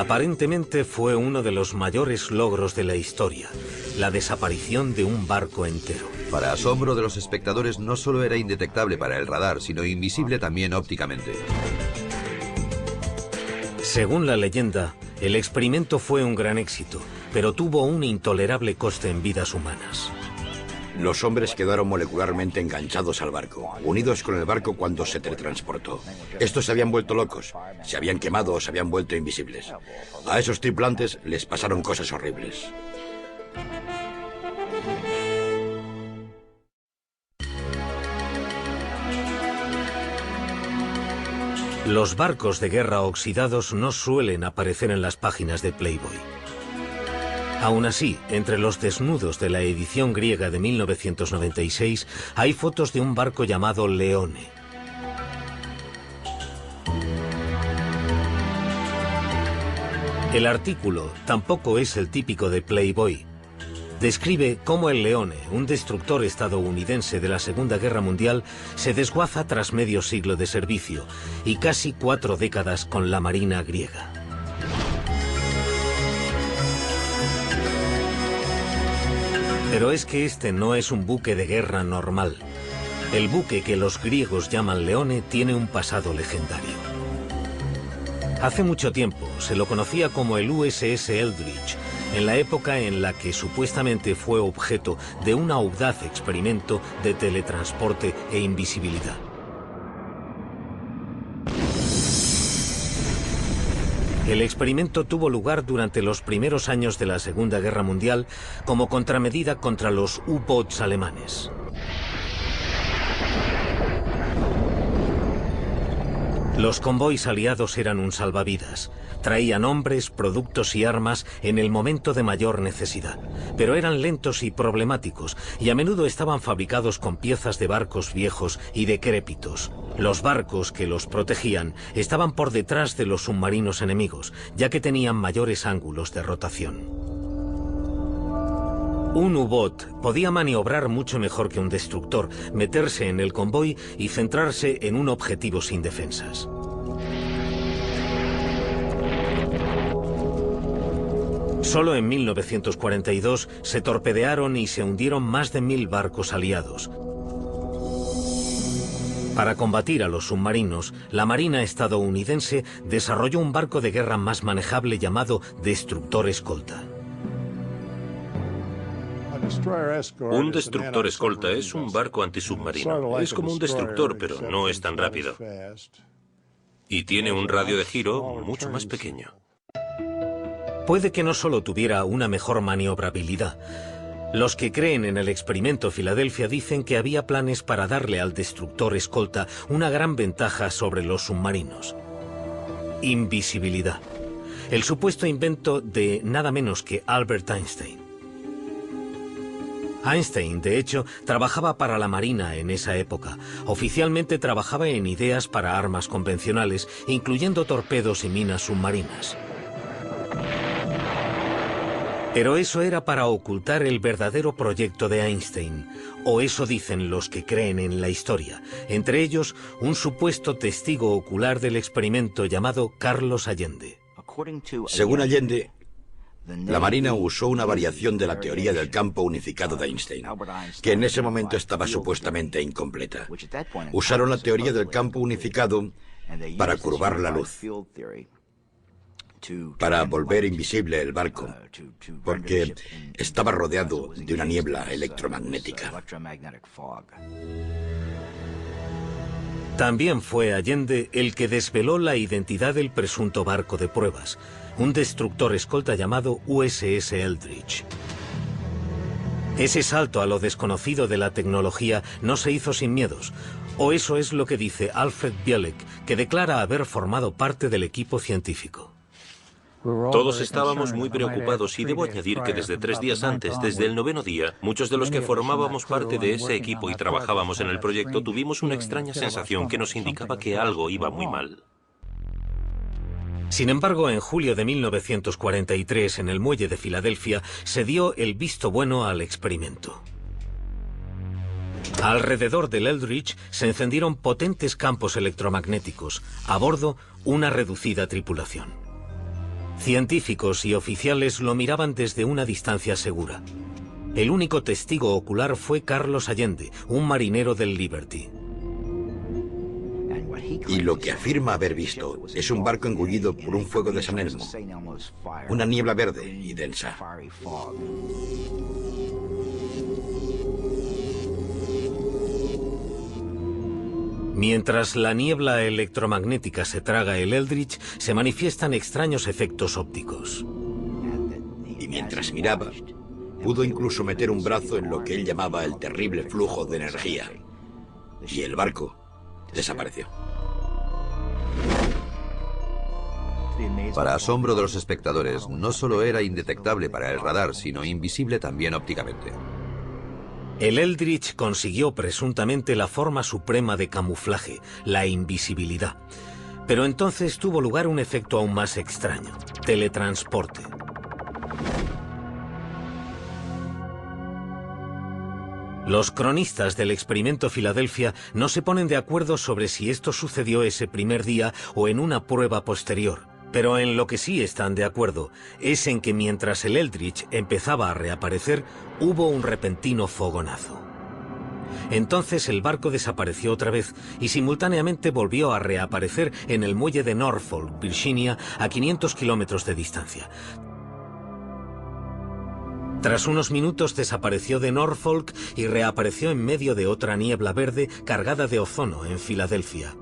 Aparentemente fue uno de los mayores logros de la historia, la desaparición de un barco entero. Para asombro de los espectadores, no solo era indetectable para el radar, sino invisible también ópticamente. Según la leyenda, el experimento fue un gran éxito, pero tuvo un intolerable coste en vidas humanas. Los hombres quedaron molecularmente enganchados al barco, unidos con el barco cuando se teletransportó. Estos se habían vuelto locos, se habían quemado o se habían vuelto invisibles. A esos tripulantes les pasaron cosas horribles. Los barcos de guerra oxidados no suelen aparecer en las páginas de Playboy. Aún así, entre los desnudos de la edición griega de 1996 hay fotos de un barco llamado Leone. El artículo tampoco es el típico de Playboy. Describe cómo el Leone, un destructor estadounidense de la Segunda Guerra Mundial, se desguaza tras medio siglo de servicio y casi 4 décadas con la Marina griega. Pero es que este no es un buque de guerra normal. El buque que los griegos llaman Leone tiene un pasado legendario. Hace mucho tiempo se lo conocía como el USS Eldridge, en la época en la que supuestamente fue objeto de un audaz experimento de teletransporte e invisibilidad. El experimento tuvo lugar durante los primeros años de la Segunda Guerra Mundial como contramedida contra los U-boats alemanes. Los convoys aliados eran un salvavidas. Traían hombres, productos y armas en el momento de mayor necesidad. Pero eran lentos y problemáticos, y a menudo estaban fabricados con piezas de barcos viejos y decrépitos. Los barcos que los protegían estaban por detrás de los submarinos enemigos, ya que tenían mayores ángulos de rotación. Un U-boat podía maniobrar mucho mejor que un destructor, meterse en el convoy y centrarse en un objetivo sin defensas. Solo en 1942 se torpedearon y se hundieron más de 1000 barcos aliados. Para combatir a los submarinos, la Marina estadounidense desarrolló un barco de guerra más manejable llamado destructor escolta. Un destructor escolta es un barco antisubmarino. Es como un destructor, pero no es tan rápido. Y tiene un radio de giro mucho más pequeño. Puede que no solo tuviera una mejor maniobrabilidad. Los que creen en el experimento Filadelfia dicen que había planes para darle al destructor escolta una gran ventaja sobre los submarinos. Invisibilidad. El supuesto invento de nada menos que Albert Einstein. Einstein, de hecho, trabajaba para la Marina en esa época. Oficialmente trabajaba en ideas para armas convencionales, incluyendo torpedos y minas submarinas. Pero eso era para ocultar el verdadero proyecto de Einstein, o eso dicen los que creen en la historia, entre ellos un supuesto testigo ocular del experimento llamado Carlos Allende. Según Allende, la Marina usó una variación de la teoría del campo unificado de Einstein, que en ese momento estaba supuestamente incompleta. Usaron la teoría del campo unificado para curvar la luz, para volver invisible el barco, porque estaba rodeado de una niebla electromagnética. También fue Allende el que desveló la identidad del presunto barco de pruebas, un destructor escolta llamado USS Eldridge. Ese salto a lo desconocido de la tecnología no se hizo sin miedos, o eso es lo que dice Alfred Bielek, que declara haber formado parte del equipo científico. Todos estábamos muy preocupados y debo añadir que desde 3 días antes, desde el 9º día, muchos de los que formábamos parte de ese equipo y trabajábamos en el proyecto tuvimos una extraña sensación que nos indicaba que algo iba muy mal. Sin embargo, en julio de 1943, en el muelle de Filadelfia, se dio el visto bueno al experimento. Alrededor del Eldridge se encendieron potentes campos electromagnéticos. A bordo, una reducida tripulación. Científicos y oficiales lo miraban desde una distancia segura. El único testigo ocular fue Carlos Allende, un marinero del Liberty. Y lo que afirma haber visto es un barco engullido por un fuego de San Elmo, una niebla verde y densa. Mientras la niebla electromagnética se traga el Eldridge, se manifiestan extraños efectos ópticos. Y mientras miraba, pudo incluso meter un brazo en lo que él llamaba el terrible flujo de energía. Y el barco desapareció. Para asombro de los espectadores, no solo era indetectable para el radar, sino invisible también ópticamente. El Eldridge consiguió presuntamente la forma suprema de camuflaje, la invisibilidad. Pero entonces tuvo lugar un efecto aún más extraño: teletransporte. Los cronistas del experimento Filadelfia no se ponen de acuerdo sobre si esto sucedió ese primer día o en una prueba posterior. Pero en lo que sí están de acuerdo es en que mientras el Eldridge empezaba a reaparecer, hubo un repentino fogonazo. Entonces el barco desapareció otra vez y simultáneamente volvió a reaparecer en el muelle de Norfolk, Virginia, a 500 kilómetros de distancia. Tras unos minutos desapareció de Norfolk y reapareció en medio de otra niebla verde cargada de ozono en Filadelfia.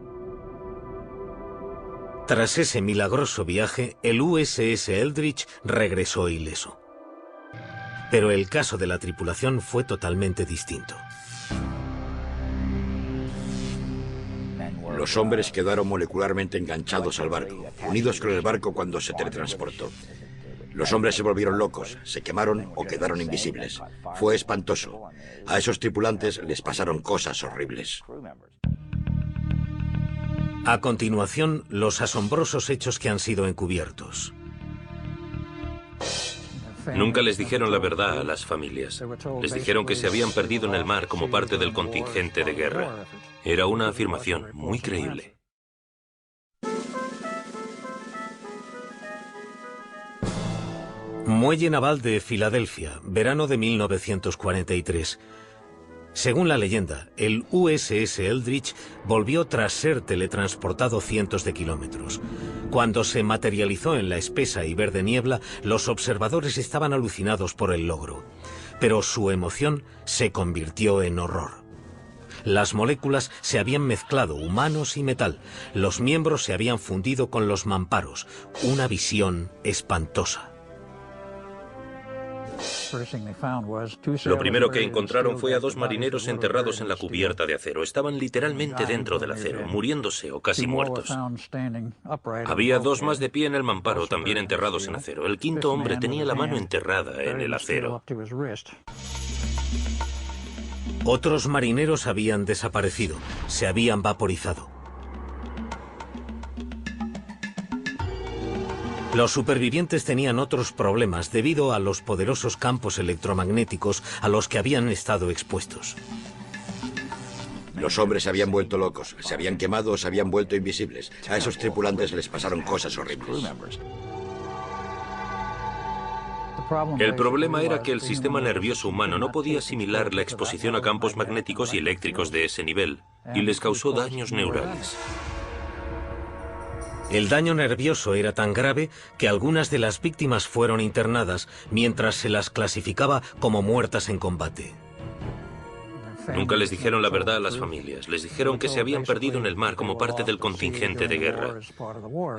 Tras ese milagroso viaje, el USS Eldridge regresó ileso. Pero el caso de la tripulación fue totalmente distinto. Los hombres quedaron molecularmente enganchados al barco, unidos con el barco cuando se teletransportó. Los hombres se volvieron locos, se quemaron o quedaron invisibles. Fue espantoso. A esos tripulantes les pasaron cosas horribles. A continuación, los asombrosos hechos que han sido encubiertos. Nunca les dijeron la verdad a las familias. Les dijeron que se habían perdido en el mar como parte del contingente de guerra. Era una afirmación muy creíble. Muelle naval de Filadelfia, verano de 1943. Según la leyenda, el USS Eldridge volvió tras ser teletransportado cientos de kilómetros. Cuando se materializó en la espesa y verde niebla, los observadores estaban alucinados por el logro. Pero su emoción se convirtió en horror. Las moléculas se habían mezclado, humanos y metal. Los miembros se habían fundido con los mamparos. Una visión espantosa. Lo primero que encontraron fue a dos marineros enterrados en la cubierta de acero. Estaban literalmente dentro del acero, muriéndose o casi muertos. Había dos más de pie en el mamparo, también enterrados en acero. El quinto hombre tenía la mano enterrada en el acero. Otros marineros habían desaparecido, se habían vaporizado. Los supervivientes tenían otros problemas debido a los poderosos campos electromagnéticos a los que habían estado expuestos. Los hombres se habían vuelto locos, se habían quemado o se habían vuelto invisibles. A esos tripulantes les pasaron cosas horribles. El problema era que el sistema nervioso humano no podía asimilar la exposición a campos magnéticos y eléctricos de ese nivel, y les causó daños neurales. El daño nervioso era tan grave que algunas de las víctimas fueron internadas mientras se las clasificaba como muertas en combate. Nunca les dijeron la verdad a las familias. Les dijeron que se habían perdido en el mar como parte del contingente de guerra.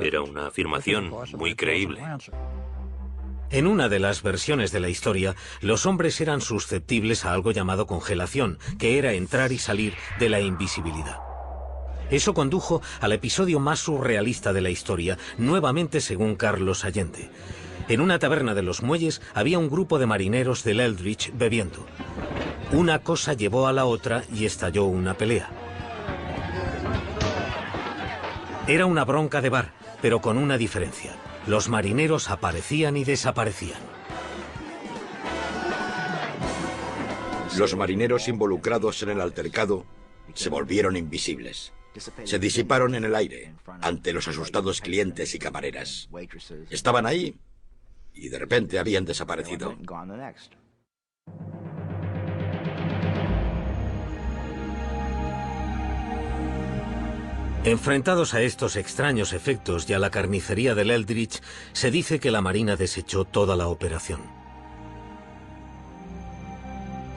Era una afirmación muy creíble. En una de las versiones de la historia, los hombres eran susceptibles a algo llamado congelación, que era entrar y salir de la invisibilidad. Eso condujo al episodio más surrealista de la historia, nuevamente según Carlos Allende. En una taberna de los muelles había un grupo de marineros del Eldridge bebiendo. Una cosa llevó a la otra y estalló una pelea. Era una bronca de bar, pero con una diferencia. Los marineros aparecían y desaparecían. Los marineros involucrados en el altercado se volvieron invisibles. se disiparon en el aire ante los asustados clientes y camareras. Estaban ahí y de repente habían desaparecido. Enfrentados a estos extraños efectos y a la carnicería del Eldridge, se dice que la Marina desechó toda la operación.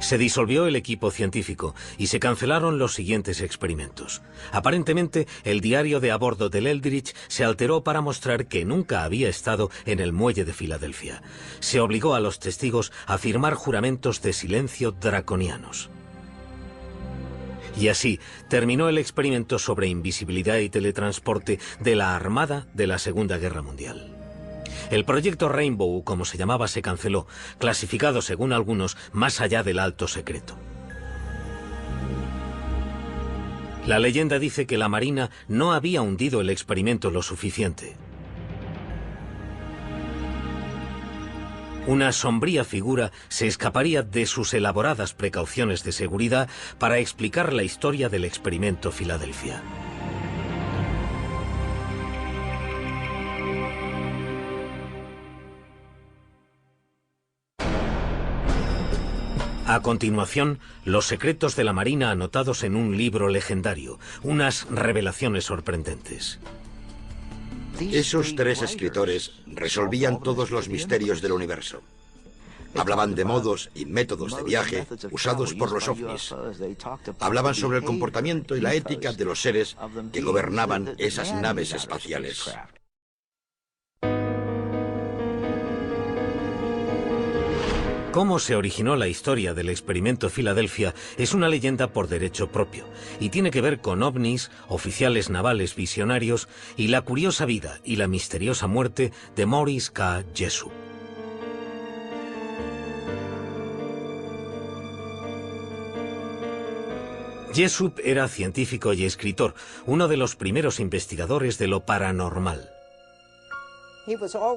Se disolvió el equipo científico y se cancelaron los siguientes experimentos. Aparentemente, el diario de a bordo del Eldridge se alteró para mostrar que nunca había estado en el muelle de Filadelfia. Se obligó a los testigos a firmar juramentos de silencio draconianos. Y así terminó el experimento sobre invisibilidad y teletransporte de la Armada de la Segunda Guerra Mundial. El proyecto Rainbow, como se llamaba, se canceló, clasificado según algunos más allá del alto secreto. La leyenda dice que la Marina no había hundido el experimento lo suficiente. Una sombría figura se escaparía de sus elaboradas precauciones de seguridad para explicar la historia del experimento Filadelfia. A continuación, los secretos de la Marina anotados en un libro legendario, unas revelaciones sorprendentes. Esos tres escritores resolvían todos los misterios del universo. Hablaban de modos y métodos de viaje usados por los ovnis. Hablaban sobre el comportamiento y la ética de los seres que gobernaban esas naves espaciales. Cómo se originó la historia del experimento Filadelfia es una leyenda por derecho propio y tiene que ver con ovnis, oficiales navales visionarios y la curiosa vida y la misteriosa muerte de Maurice K. Jessup. Jessup era científico y escritor, uno de los primeros investigadores de lo paranormal.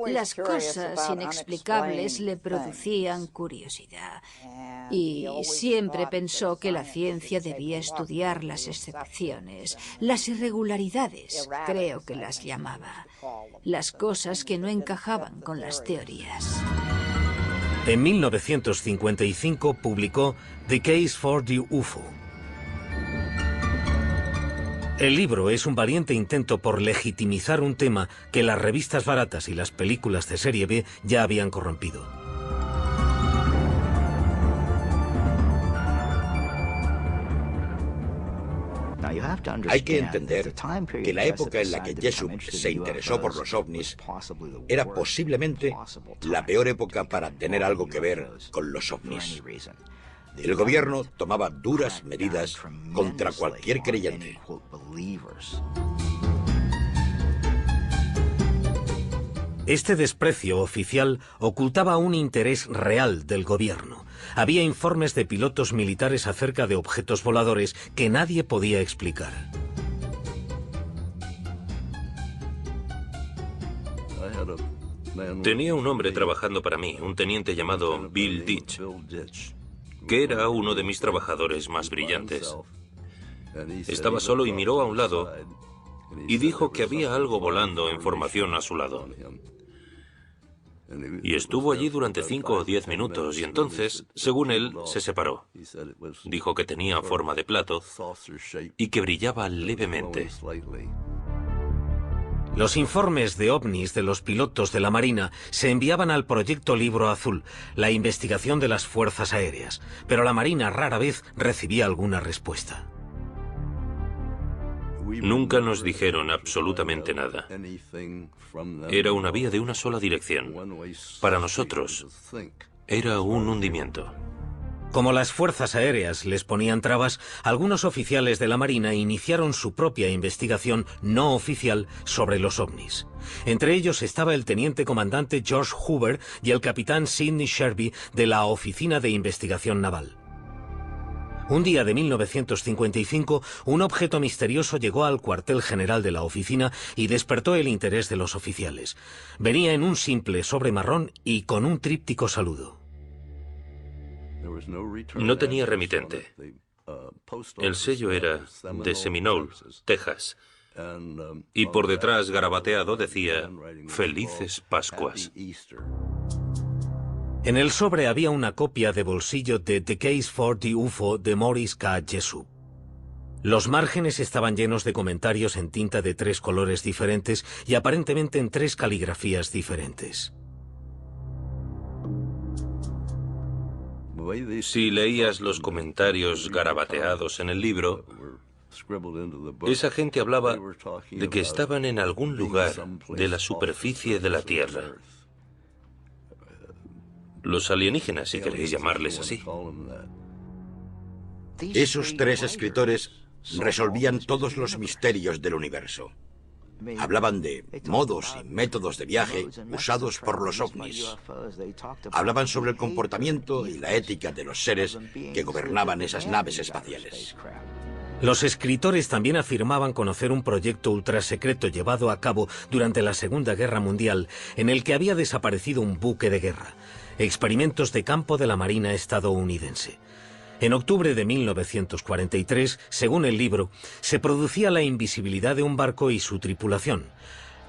Las cosas inexplicables le producían curiosidad y siempre pensó que la ciencia debía estudiar las excepciones, las irregularidades, creo que las llamaba, las cosas que no encajaban con las teorías. En 1955 publicó The Case for the UFO. El libro es un valiente intento por legitimizar un tema que las revistas baratas y las películas de serie B ya habían corrompido. Hay que entender que la época en la que Jessup se interesó por los ovnis era posiblemente la peor época para tener algo que ver con los ovnis. El gobierno tomaba duras medidas contra cualquier creyente. Este desprecio oficial ocultaba un interés real del gobierno. Había informes de pilotos militares acerca de objetos voladores que nadie podía explicar. Tenía un hombre trabajando para mí, un teniente llamado Bill Ditch, que era uno de mis trabajadores más brillantes. Estaba solo y miró a un lado y dijo que había algo volando en formación a su lado. Y estuvo allí durante 5 o 10 minutos y entonces, según él, se separó. Dijo que tenía forma de plato y que brillaba levemente. Los informes de ovnis de los pilotos de la Marina se enviaban al Proyecto Libro Azul, la investigación de las fuerzas aéreas, pero la Marina rara vez recibía alguna respuesta. Nunca nos dijeron absolutamente nada. Era una vía de una sola dirección. Para nosotros, era un hundimiento. Como las fuerzas aéreas les ponían trabas, algunos oficiales de la Marina iniciaron su propia investigación no oficial sobre los ovnis. Entre ellos estaba el teniente comandante George Hoover y el capitán Sidney Sherby de la Oficina de Investigación Naval. Un día de 1955, un objeto misterioso llegó al cuartel general de la oficina y despertó el interés de los oficiales. Venía en un simple sobre marrón y con un tríptico saludo. No tenía remitente. El sello era de Seminole, Texas, y por detrás, garabateado, decía Felices Pascuas. En el sobre había una copia de bolsillo de The Case for the UFO de Morris K. Jessup. Los márgenes estaban llenos de comentarios en tinta de 3 colores diferentes y aparentemente en 3 caligrafías diferentes. Si leías los comentarios garabateados en el libro, esa gente hablaba de que estaban en algún lugar de la superficie de la Tierra. Los alienígenas, si queréis llamarles así. Esos 3 escritores resolvían todos los misterios del universo. Hablaban de modos y métodos de viaje usados por los ovnis. Hablaban sobre el comportamiento y la ética de los seres que gobernaban esas naves espaciales. Los escritores también afirmaban conocer un proyecto ultrasecreto llevado a cabo durante la Segunda Guerra Mundial en el que había desaparecido un buque de guerra. Experimentos de campo de la Marina estadounidense. En octubre de 1943, según el libro, se producía la invisibilidad de un barco y su tripulación.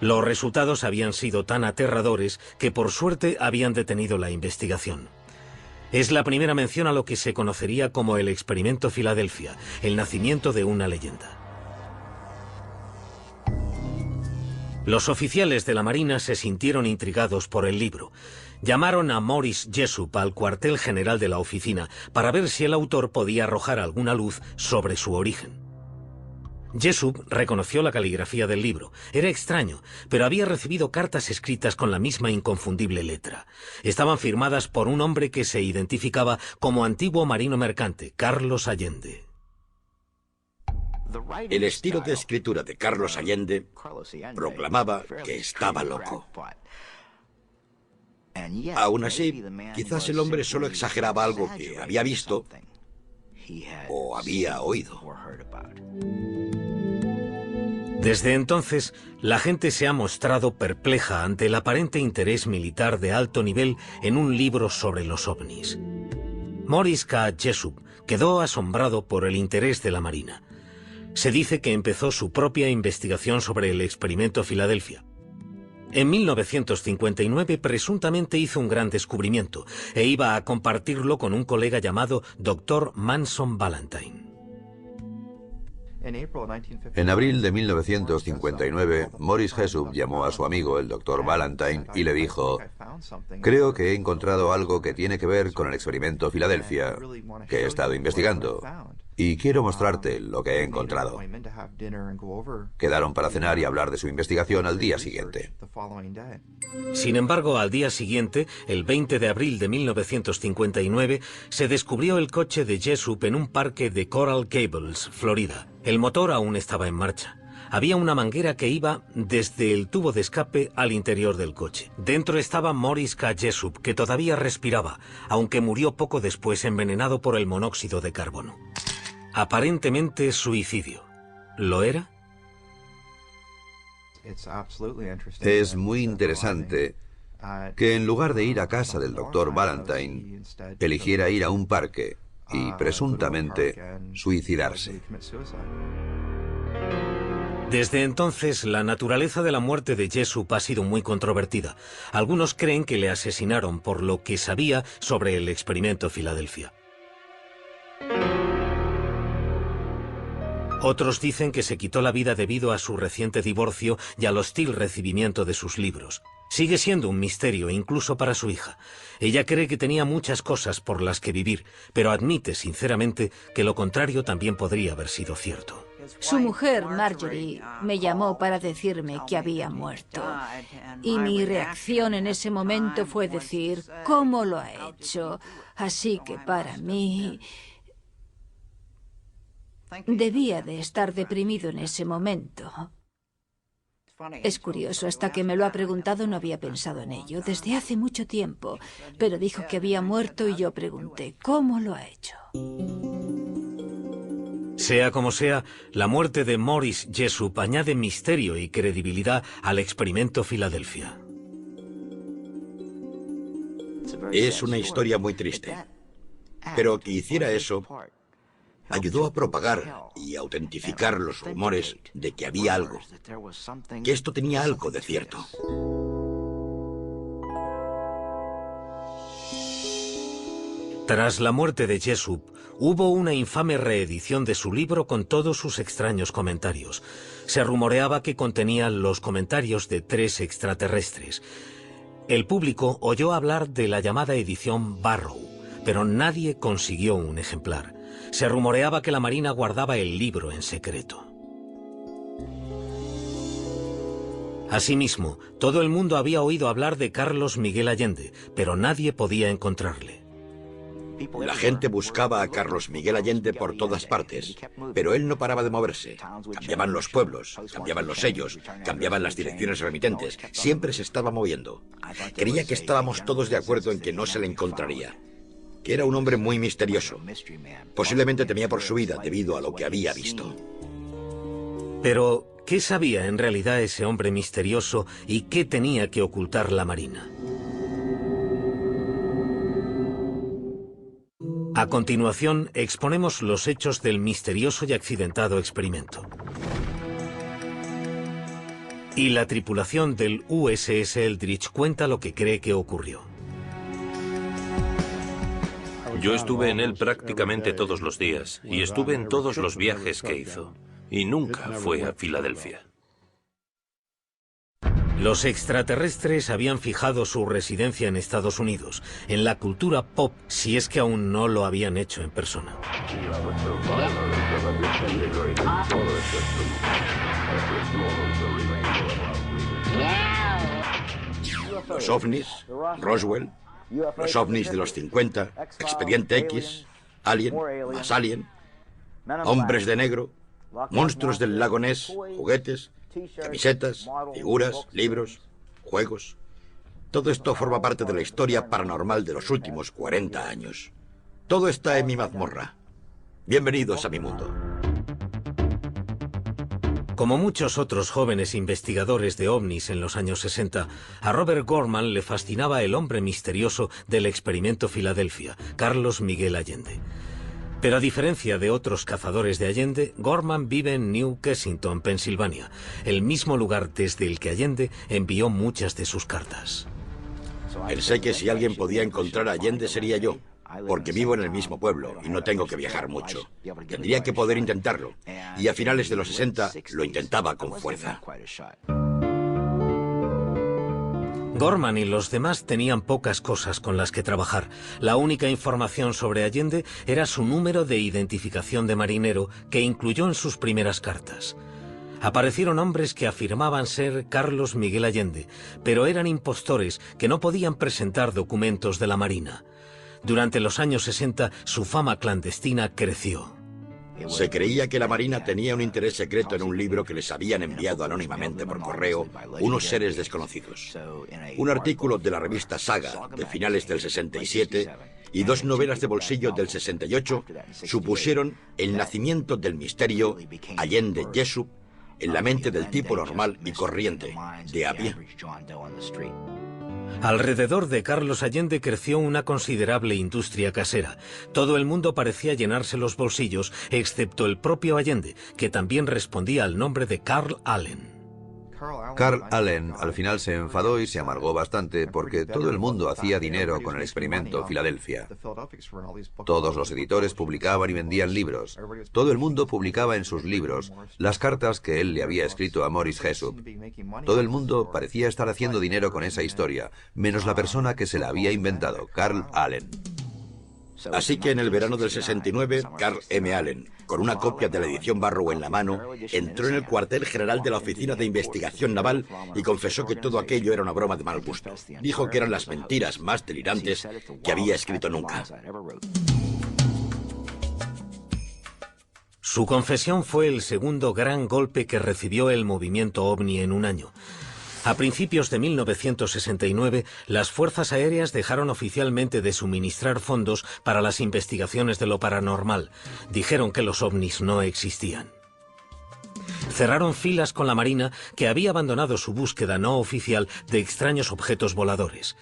Los resultados habían sido tan aterradores que por suerte habían detenido la investigación. Es la primera mención a lo que se conocería como el Experimento Filadelfia, el nacimiento de una leyenda. Los oficiales de la Marina se sintieron intrigados por el libro. Llamaron a Morris Jessup al cuartel general de la oficina para ver si el autor podía arrojar alguna luz sobre su origen. Jessup reconoció la caligrafía del libro. Era extraño, pero había recibido cartas escritas con la misma inconfundible letra. Estaban firmadas por un hombre que se identificaba como antiguo marino mercante, Carlos Allende. El estilo de escritura de Carlos Allende proclamaba que estaba loco. Aún así, quizás el hombre solo exageraba algo que había visto o había oído. Desde entonces, la gente se ha mostrado perpleja ante el aparente interés militar de alto nivel en un libro sobre los ovnis. Morris K. Jessup quedó asombrado por el interés de la Marina. Se dice que empezó su propia investigación sobre el experimento Filadelfia. En 1959 presuntamente hizo un gran descubrimiento e iba a compartirlo con un colega llamado Dr. Manson Valentine. En abril de 1959, Morris Jessup llamó a su amigo, el Dr. Valentine, y le dijo: creo que he encontrado algo que tiene que ver con el experimento Filadelfia, que he estado investigando, y quiero mostrarte lo que he encontrado. Quedaron para cenar y hablar de su investigación al día siguiente. Sin embargo, al día siguiente, el 20 de abril de 1959, se descubrió el coche de Jessup en un parque de Coral Gables, Florida. El motor aún estaba en marcha. Había una manguera que iba desde el tubo de escape al interior del coche. Dentro estaba Morris K. Jessup, que todavía respiraba, aunque murió poco después envenenado por el monóxido de carbono. Aparentemente suicidio. ¿Lo era? Es muy interesante que en lugar de ir a casa del Dr. Valentine, eligiera ir a un parque y presuntamente suicidarse. Desde entonces, la naturaleza de la muerte de Jessup ha sido muy controvertida. Algunos creen que le asesinaron por lo que sabía sobre el experimento Filadelfia. Otros dicen que se quitó la vida debido a su reciente divorcio y al hostil recibimiento de sus libros. Sigue siendo un misterio incluso para su hija. Ella cree que tenía muchas cosas por las que vivir, pero admite sinceramente que lo contrario también podría haber sido cierto. Su mujer, Marjorie, me llamó para decirme que había muerto. Y mi reacción en ese momento fue decir, ¿cómo lo ha hecho? Así que para mí debía de estar deprimido en ese momento. Es curioso, hasta que me lo ha preguntado no había pensado en ello, desde hace mucho tiempo. Pero dijo que había muerto y yo pregunté, ¿cómo lo ha hecho? Sea como sea, la muerte de Morris Jessup añade misterio y credibilidad al experimento Filadelfia. Es una historia muy triste. Pero que hiciera eso ayudó a propagar y autentificar los rumores de que había algo, que esto tenía algo de cierto. Tras la muerte de Jessup, hubo una infame reedición de su libro con todos sus extraños comentarios. Se rumoreaba que contenía los comentarios de 3 extraterrestres. El público oyó hablar de la llamada edición Barrow, pero nadie consiguió un ejemplar. Se rumoreaba que la Marina guardaba el libro en secreto. Asimismo, todo el mundo había oído hablar de Carlos Miguel Allende, pero nadie podía encontrarle. La gente buscaba a Carlos Miguel Allende por todas partes, pero él no paraba de moverse. Cambiaban los pueblos, cambiaban los sellos, cambiaban las direcciones remitentes. Siempre se estaba moviendo. Creía que estábamos todos de acuerdo en que no se le encontraría, que era un hombre muy misterioso. Posiblemente temía por su vida debido a lo que había visto. Pero, ¿qué sabía en realidad ese hombre misterioso y qué tenía que ocultar la Marina? A continuación, exponemos los hechos del misterioso y accidentado experimento. Y la tripulación del USS Eldridge cuenta lo que cree que ocurrió. Yo estuve en él prácticamente todos los días y estuve en todos los viajes que hizo. Y nunca fue a Filadelfia. Los extraterrestres habían fijado su residencia en Estados Unidos, en la cultura pop, si es que aún no lo habían hecho en persona. Los ovnis, Roswell, los ovnis de los 50, Expediente X, Alien, más Alien, hombres de negro, monstruos del lago Ness, juguetes, camisetas, figuras, libros, juegos. Todo esto forma parte de la historia paranormal de los últimos 40 años. Todo está en mi mazmorra. Bienvenidos a mi mundo. Como muchos otros jóvenes investigadores de ovnis en los años 60, a Robert Gorman le fascinaba el hombre misterioso del experimento Filadelfia, Carlos Miguel Allende. Pero a diferencia de otros cazadores de Allende, Gorman vive en New Kensington, Pensilvania, el mismo lugar desde el que Allende envió muchas de sus cartas. Pensé que si alguien podía encontrar a Allende sería yo, porque vivo en el mismo pueblo y no tengo que viajar mucho. Tendría que poder intentarlo, y a finales de los 60 lo intentaba con fuerza. Gorman y los demás tenían pocas cosas con las que trabajar. La única información sobre Allende era su número de identificación de marinero, que incluyó en sus primeras cartas. Aparecieron hombres que afirmaban ser Carlos Miguel Allende, pero eran impostores que no podían presentar documentos de la Marina. Durante los años 60, su fama clandestina creció. Se creía que la Marina tenía un interés secreto en un libro que les habían enviado anónimamente por correo unos seres desconocidos. Un artículo de la revista Saga de finales del 67 y 2 novelas de bolsillo del 68 supusieron el nacimiento del misterio Allende Jessup en la mente del tipo normal y corriente, de a pie. Alrededor de Carlos Allende creció una considerable industria casera. Todo el mundo parecía llenarse los bolsillos, excepto el propio Allende, que también respondía al nombre de Carl Allen. Carl Allen al final se enfadó y se amargó bastante porque todo el mundo hacía dinero con el experimento Filadelfia. Todos los editores publicaban y vendían libros. Todo el mundo publicaba en sus libros las cartas que él le había escrito a Morris Jessup. Todo el mundo parecía estar haciendo dinero con esa historia, menos la persona que se la había inventado, Carl Allen. Así que en el verano del 69, Carl M. Allen, con una copia de la edición Barrow en la mano, entró en el cuartel general de la Oficina de Investigación Naval y confesó que todo aquello era una broma de mal gusto. Dijo que eran las mentiras más delirantes que había escrito nunca. Su confesión fue el segundo gran golpe que recibió el movimiento OVNI en un año. A principios de 1969, las fuerzas aéreas dejaron oficialmente de suministrar fondos para las investigaciones de lo paranormal. Dijeron que los ovnis no existían. Cerraron filas con la Marina, que había abandonado su búsqueda no oficial de extraños objetos voladores.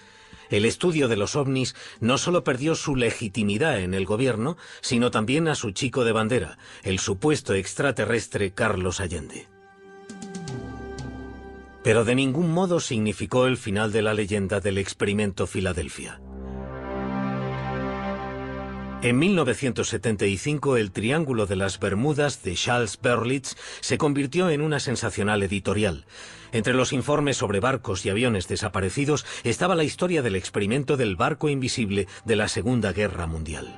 El estudio de los ovnis no solo perdió su legitimidad en el gobierno, sino también a su chico de bandera, el supuesto extraterrestre Carlos Allende. Pero de ningún modo significó el final de la leyenda del experimento Filadelfia. En 1975, el Triángulo de las Bermudas de Charles Berlitz se convirtió en una sensacional editorial. Entre los informes sobre barcos y aviones desaparecidos estaba la historia del experimento del barco invisible de la Segunda Guerra Mundial.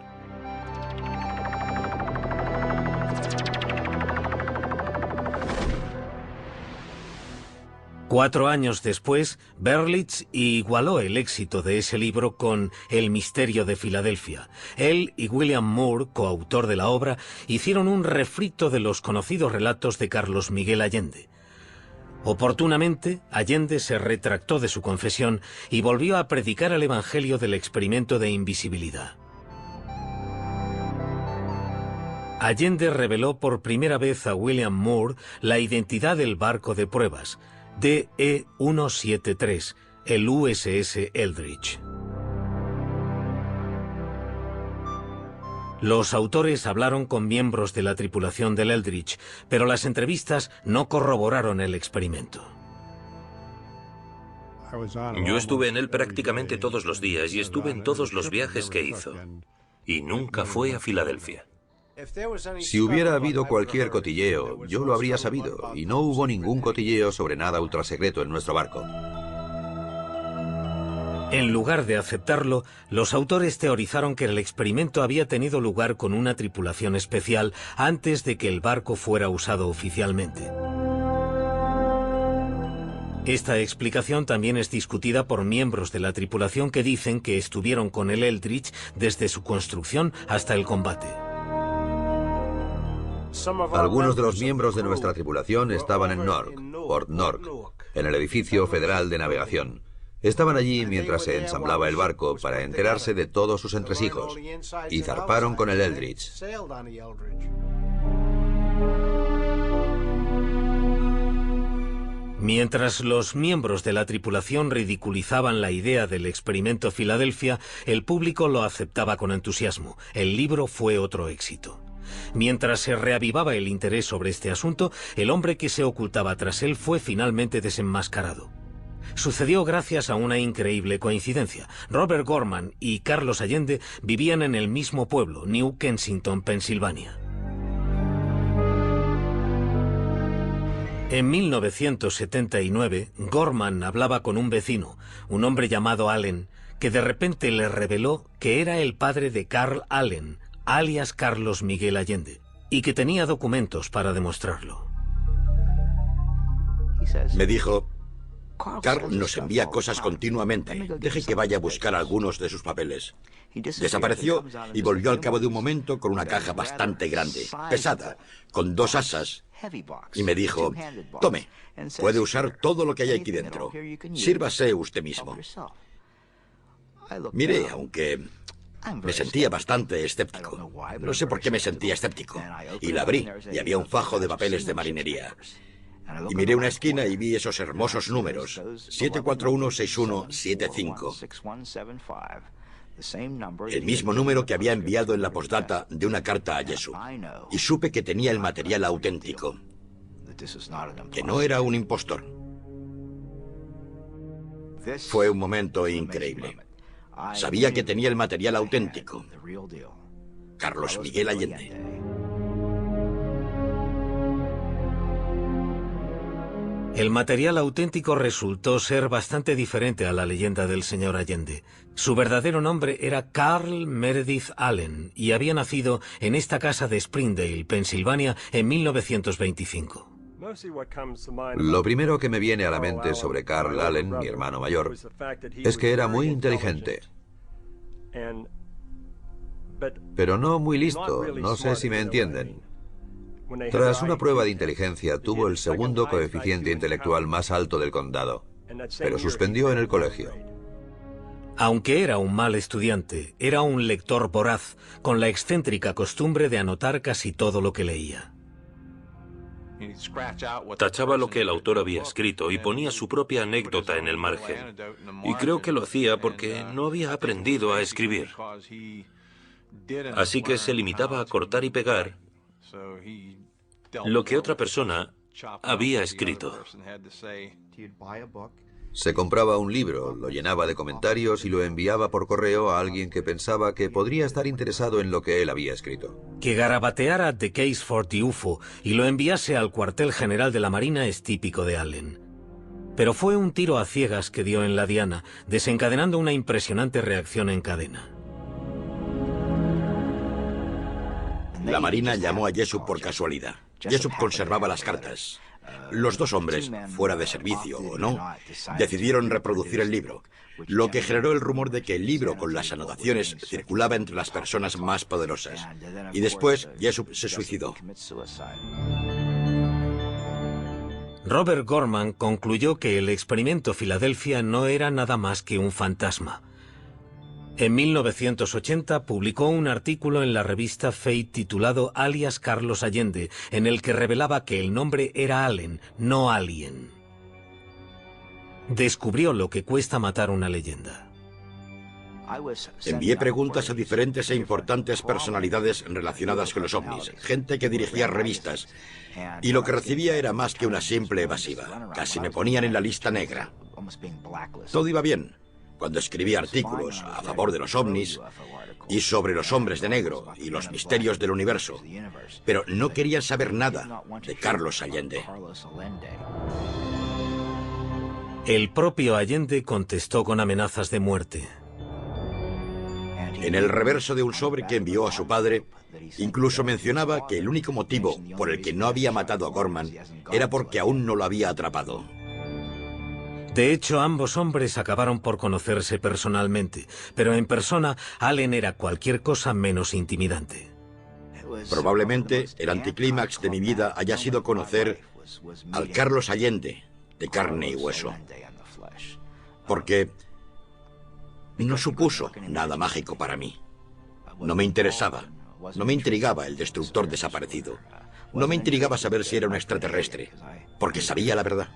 Cuatro años después, Berlitz igualó el éxito de ese libro con El misterio de Filadelfia. Él y William Moore, coautor de la obra, hicieron un refrito de los conocidos relatos de Carlos Miguel Allende. Oportunamente, Allende se retractó de su confesión y volvió a predicar el evangelio del experimento de invisibilidad. Allende reveló por primera vez a William Moore la identidad del barco de pruebas, DE-173, el USS Eldridge. Los autores hablaron con miembros de la tripulación del Eldridge, pero las entrevistas no corroboraron el experimento. Yo estuve en él prácticamente todos los días y estuve en todos los viajes que hizo. Y nunca fue a Filadelfia. Si hubiera habido cualquier cotilleo, yo lo habría sabido, y no hubo ningún cotilleo sobre nada ultrasecreto en nuestro barco. En lugar de aceptarlo, los autores teorizaron que el experimento había tenido lugar con una tripulación especial antes de que el barco fuera usado oficialmente. Esta explicación también es discutida por miembros de la tripulación que dicen que estuvieron con el Eldridge desde su construcción hasta el combate. Algunos de los miembros de nuestra tripulación estaban en Newark, Port Newark, en el edificio federal de navegación. Estaban allí mientras se ensamblaba el barco para enterarse de todos sus entresijos, y zarparon con el Eldridge. Mientras los miembros de la tripulación ridiculizaban la idea del experimento Filadelfia, el público lo aceptaba con entusiasmo. El libro fue otro éxito. Mientras se reavivaba el interés sobre este asunto, el hombre que se ocultaba tras él fue finalmente desenmascarado. Sucedió gracias a una increíble coincidencia. Robert Gorman y Carlos Allende vivían en el mismo pueblo, New Kensington, Pensilvania. En 1979, Gorman hablaba con un vecino, un hombre llamado Allen, que de repente le reveló que era el padre de Carl Allen, alias Carlos Miguel Allende, y que tenía documentos para demostrarlo. Me dijo: Carl nos envía cosas continuamente. Deje que vaya a buscar algunos de sus papeles. Desapareció y volvió al cabo de un momento con una caja bastante grande, pesada, con 2 asas, y me dijo: tome, puede usar todo lo que hay aquí dentro. Sírvase usted mismo. Miré, aunque me sentía bastante escéptico. No sé por qué me sentía escéptico. Y la abrí, y había un fajo de papeles de marinería. Y miré una esquina y vi esos hermosos números: 7416175. El mismo número que había enviado en la postdata de una carta a Jesús. Y supe que tenía el material auténtico, que no era un impostor. Fue un momento increíble. Sabía que tenía el material auténtico. Carlos Miguel Allende. El material auténtico resultó ser bastante diferente a la leyenda del señor Allende. Su verdadero nombre era Carl Meredith Allen y había nacido en esta casa de Springdale, Pensilvania, en 1925. Lo primero que me viene a la mente sobre Carl Allen, mi hermano mayor, es que era muy inteligente, pero no muy listo, no sé si me entienden. Tras una prueba de inteligencia, tuvo el segundo coeficiente intelectual más alto del condado, pero suspendió en el colegio. Aunque era un mal estudiante, era un lector voraz, con la excéntrica costumbre de anotar casi todo lo que leía. Tachaba lo que el autor había escrito y ponía su propia anécdota en el margen. Y creo que lo hacía porque no había aprendido a escribir. Así que se limitaba a cortar y pegar lo que otra persona había escrito. Se compraba un libro, lo llenaba de comentarios y lo enviaba por correo a alguien que pensaba que podría estar interesado en lo que él había escrito. Que garabateara The Case for the UFO y lo enviase al cuartel general de la Marina es típico de Allen. Pero fue un tiro a ciegas que dio en la diana, desencadenando una impresionante reacción en cadena. La Marina llamó a Jessup por casualidad. Jessup conservaba las cartas. Los dos hombres, fuera de servicio o no, decidieron reproducir el libro, lo que generó el rumor de que el libro con las anotaciones circulaba entre las personas más poderosas. Y después, Jessup se suicidó. Robert Gorman concluyó que el experimento Filadelfia no era nada más que un fantasma. En 1980 publicó un artículo en la revista Fate titulado Alias Carlos Allende, en el que revelaba que el nombre era Allen, no Alien. Descubrió lo que cuesta matar una leyenda. Envié preguntas a diferentes e importantes personalidades relacionadas con los ovnis, gente que dirigía revistas, y lo que recibía era más que una simple evasiva. Casi me ponían en la lista negra. Todo iba bien cuando escribía artículos a favor de los ovnis y sobre los hombres de negro y los misterios del universo, pero no querían saber nada de Carlos Allende. El propio Allende contestó con amenazas de muerte. En el reverso de un sobre que envió a su padre, incluso mencionaba que el único motivo por el que no había matado a Gorman era porque aún no lo había atrapado. De hecho, ambos hombres acabaron por conocerse personalmente, pero en persona Allen era cualquier cosa menos intimidante. Probablemente el anticlímax de mi vida haya sido conocer al Carlos Allende de carne y hueso, porque no supuso nada mágico para mí. No me interesaba, no me intrigaba el destructor desaparecido, no me intrigaba saber si era un extraterrestre, porque sabía la verdad.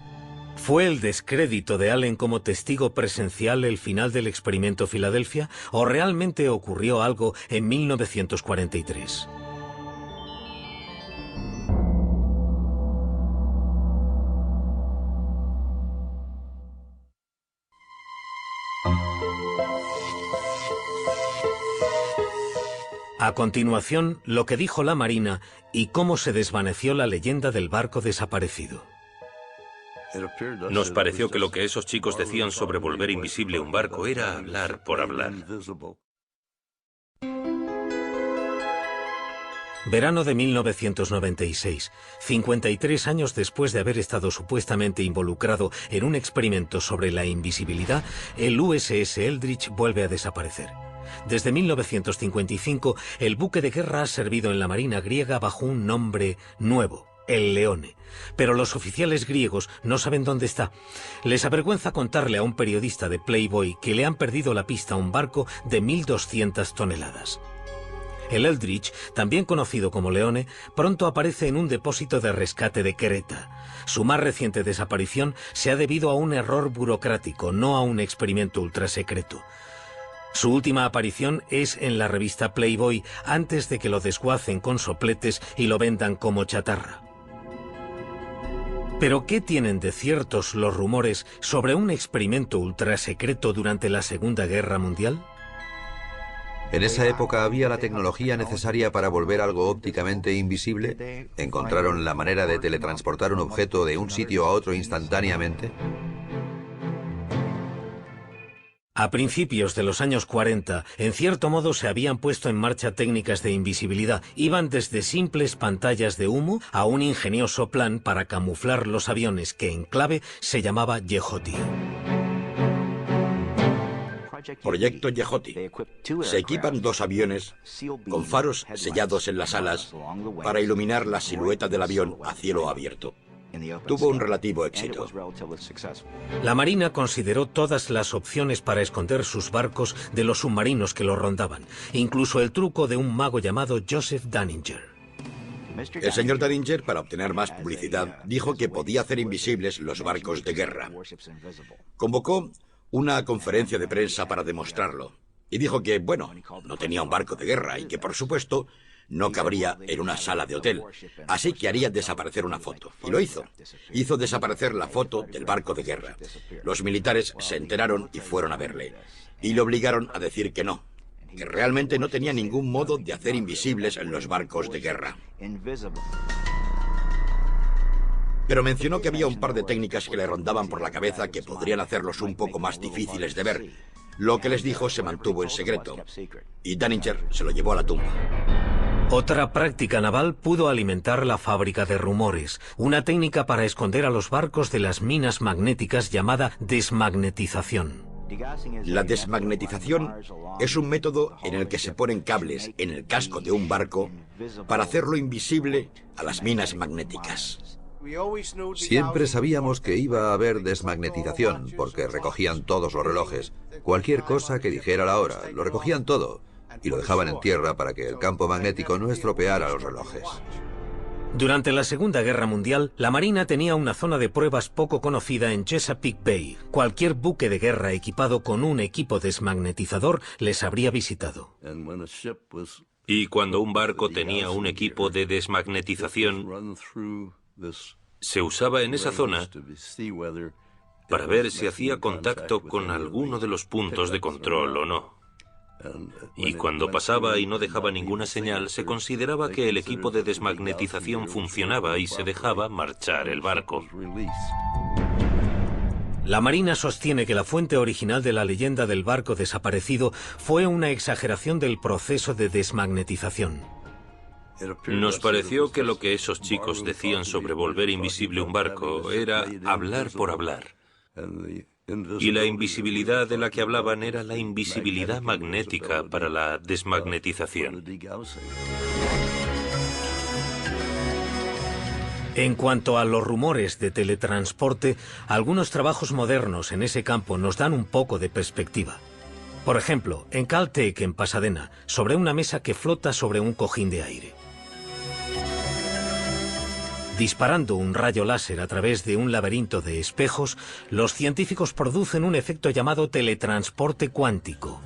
¿Fue el descrédito de Allen como testigo presencial el final del experimento Filadelfia o realmente ocurrió algo en 1943? A continuación, lo que dijo la Marina y cómo se desvaneció la leyenda del barco desaparecido. Nos pareció que lo que esos chicos decían sobre volver invisible un barco era hablar por hablar. Verano de 1996, 53 años después de haber estado supuestamente involucrado en un experimento sobre la invisibilidad, el USS Eldridge vuelve a desaparecer. Desde 1955, el buque de guerra ha servido en la Marina griega bajo un nombre nuevo, el Leone. Pero los oficiales griegos no saben dónde está. Les avergüenza contarle a un periodista de Playboy que le han perdido la pista a un barco de 1.200 toneladas. El Eldridge, también conocido como Leone, pronto aparece en un depósito de rescate de Creta. Su más reciente desaparición se ha debido a un error burocrático, no a un experimento ultrasecreto. Su última aparición es en la revista Playboy antes de que lo desguacen con sopletes y lo vendan como chatarra. ¿Pero qué tienen de ciertos los rumores sobre un experimento ultrasecreto durante la Segunda Guerra Mundial? En esa época había la tecnología necesaria para volver algo ópticamente invisible. ¿Encontraron la manera de teletransportar un objeto de un sitio a otro instantáneamente? A principios de los años 40, en cierto modo se habían puesto en marcha técnicas de invisibilidad. Iban desde simples pantallas de humo a un ingenioso plan para camuflar los aviones que en clave se llamaba Yehoti. Proyecto Yehoti. Se equipan 2 aviones con faros sellados en las alas para iluminar la silueta del avión a cielo abierto. Tuvo un relativo éxito. La Marina consideró todas las opciones para esconder sus barcos de los submarinos que los rondaban, incluso el truco de un mago llamado Joseph Dunninger. El señor Daringer, para obtener más publicidad, dijo que podía hacer invisibles los barcos de guerra. Convocó una conferencia de prensa para demostrarlo. Y dijo que, bueno, no tenía un barco de guerra y que, por supuesto, no cabría en una sala de hotel. Así que haría desaparecer una foto. Y lo hizo. Hizo desaparecer la foto del barco de guerra. Los militares se enteraron y fueron a verle. Y le obligaron a decir que no, que realmente no tenía ningún modo de hacer invisibles los barcos de guerra. Pero mencionó que había un par de técnicas que le rondaban por la cabeza que podrían hacerlos un poco más difíciles de ver. Lo que les dijo se mantuvo en secreto. Y Daringer se lo llevó a la tumba. Otra práctica naval pudo alimentar la fábrica de rumores, una técnica para esconder a los barcos de las minas magnéticas llamada desmagnetización. La desmagnetización es un método en el que se ponen cables en el casco de un barco para hacerlo invisible a las minas magnéticas. Siempre sabíamos que iba a haber desmagnetización, porque recogían todos los relojes. Cualquier cosa que dijera la hora, lo recogían todo, y lo dejaban en tierra para que el campo magnético no estropeara los relojes. Durante la Segunda Guerra Mundial, la Marina tenía una zona de pruebas poco conocida en Chesapeake Bay. Cualquier buque de guerra equipado con un equipo desmagnetizador les habría visitado. Y cuando un barco tenía un equipo de desmagnetización, se usaba en esa zona para ver si hacía contacto con alguno de los puntos de control o no. Y cuando pasaba y no dejaba ninguna señal, se consideraba que el equipo de desmagnetización funcionaba y se dejaba marchar el barco. La Marina sostiene que la fuente original de la leyenda del barco desaparecido fue una exageración del proceso de desmagnetización. Nos pareció que lo que esos chicos decían sobre volver invisible un barco era hablar por hablar. Y la invisibilidad de la que hablaban era la invisibilidad magnética para la desmagnetización. En cuanto a los rumores de teletransporte, algunos trabajos modernos en ese campo nos dan un poco de perspectiva. Por ejemplo, en Caltech, en Pasadena, sobre una mesa que flota sobre un cojín de aire. Disparando un rayo láser a través de un laberinto de espejos, los científicos producen un efecto llamado teletransporte cuántico.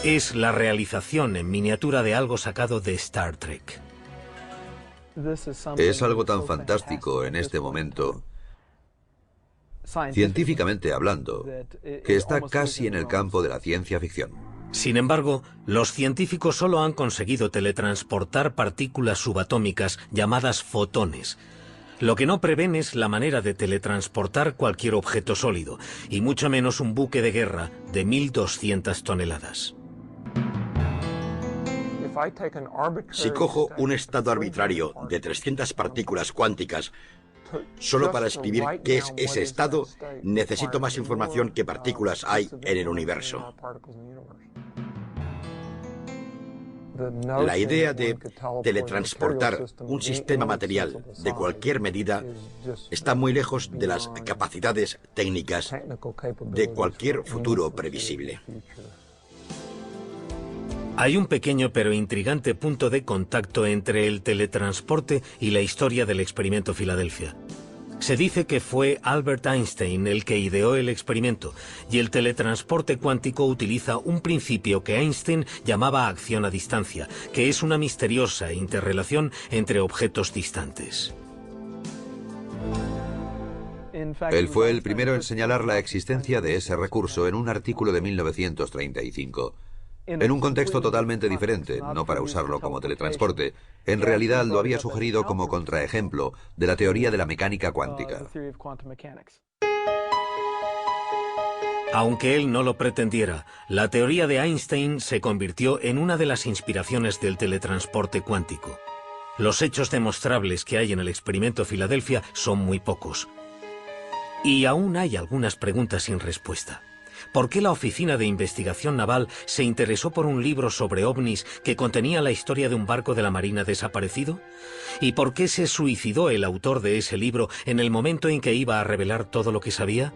Es la realización en miniatura de algo sacado de Star Trek. Es algo tan fantástico en este momento, científicamente hablando, que está casi en el campo de la ciencia ficción. Sin embargo, los científicos solo han conseguido teletransportar partículas subatómicas llamadas fotones. Lo que no prevén es la manera de teletransportar cualquier objeto sólido, y mucho menos un buque de guerra de 1.200 toneladas. Si cojo un estado arbitrario de 300 partículas cuánticas solo para escribir qué es ese estado, necesito más información que partículas hay en el universo. La idea de teletransportar un sistema material de cualquier medida está muy lejos de las capacidades técnicas de cualquier futuro previsible. Hay un pequeño pero intrigante punto de contacto entre el teletransporte y la historia del experimento Filadelfia. Se dice que fue Albert Einstein el que ideó el experimento, y el teletransporte cuántico utiliza un principio que Einstein llamaba acción a distancia, que es una misteriosa interrelación entre objetos distantes. Él fue el primero en señalar la existencia de ese recurso en un artículo de 1935. En un contexto totalmente diferente, no para usarlo como teletransporte. En realidad lo había sugerido como contraejemplo de la teoría de la mecánica cuántica. Aunque él no lo pretendiera, la teoría de Einstein se convirtió en una de las inspiraciones del teletransporte cuántico. Los hechos demostrables que hay en el experimento Filadelfia son muy pocos. Y aún hay algunas preguntas sin respuesta. ¿Por qué la Oficina de Investigación Naval se interesó por un libro sobre ovnis que contenía la historia de un barco de la Marina desaparecido? ¿Y por qué se suicidó el autor de ese libro en el momento en que iba a revelar todo lo que sabía?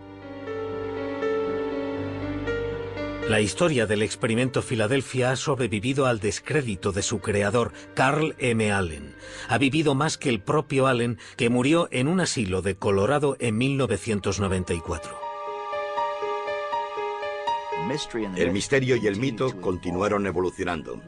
La historia del experimento Filadelfia ha sobrevivido al descrédito de su creador, Carl M. Allen. Ha vivido más que el propio Allen, que murió en un asilo de Colorado en 1994. El misterio y el mito continuaron evolucionando.